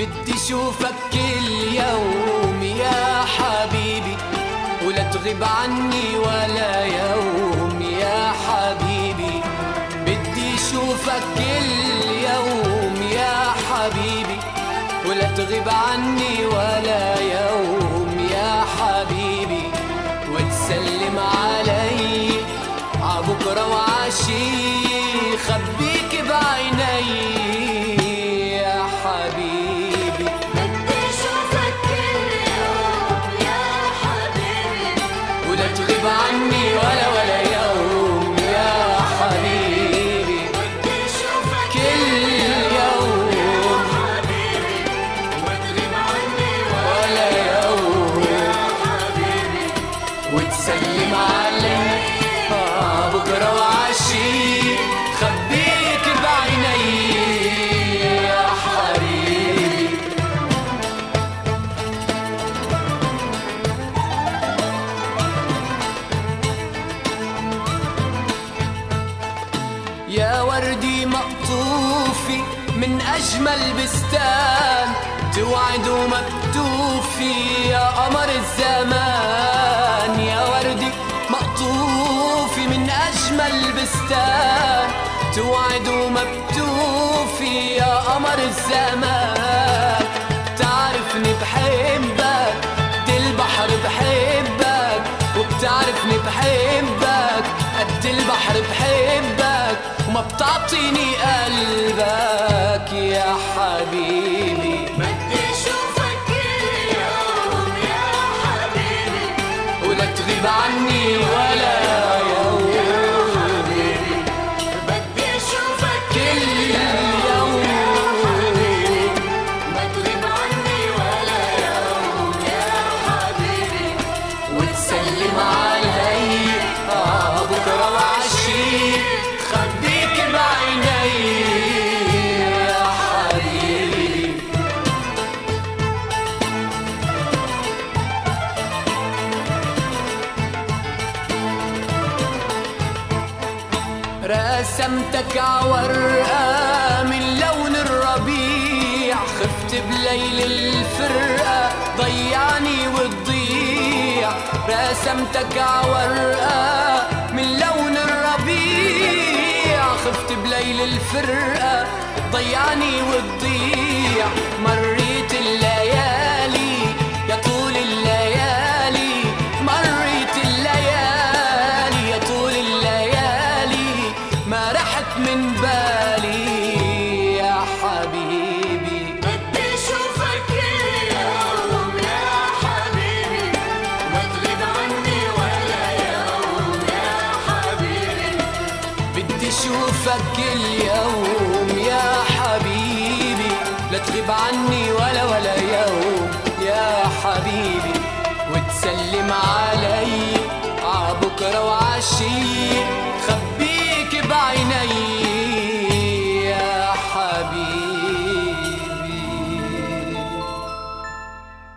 بدي شوفك كل يوم يا حبيبي، ولا تغيب عني ولا يوم يا حبيبي. بدي شوفك كل يوم يا حبيبي، ولا تغيب عني ولا يوم يا حبيبي. وتسلم علي عبكرة وعشي، خبيك بعيني يا حبيبي. بدي شوفك كل يوم يا حبيبي، ولا تغيب عني ولا يوم يا حبيبي. بدي شوفك كل يوم يا حبيبي، وما تغيب عني ولا يوم، يا حبيبي. وتسلم علي بكرة وعشي، خبيك بعيني يا حبيبي. يا وردي مقطوفي من أجمل بستان، توعد ومكتوفي يا قمر الزمان. يا وردي مقطوفي من أجمل بستان، توعد ومكتوفي يا قمر الزمان. تعرفني بحبك قد البحر بحبك، وبتعرفني بحبك قد البحر بحبك، وما بتعطيني قلبك يا حبيبي. بدي شوفك كل يوم يا حبيبي، ولا تغيب عني ولا يوم، بدي شوفك كل يوم ما تغيب عني ولا يوم يا حبيبي. وتسلم علي بكرة وعشي، خبيك بعيني يا حبيبي. رسمتك عورقة من لون الربيع، خفت بليل الفرقة ضيعني وتضيع. رسمتك عورقة من لون الربيع، خفت بليل الفرقة ضيعني وتضيع. مريت الليالي يا طول الليالي، مريت الليالي يا طول الليالي، ما رحت من بالي يا حبيبي. بدي شوفك كل يوم يا حبيبي، ما تغيب عني ولا يوم يا حبيبي. بدي شوفك كل يوم يا حبيبي، لا تغيب عني ولا يوم يا حبيبي. وتسلم علي عبكرة وعشي، خبيك بعيني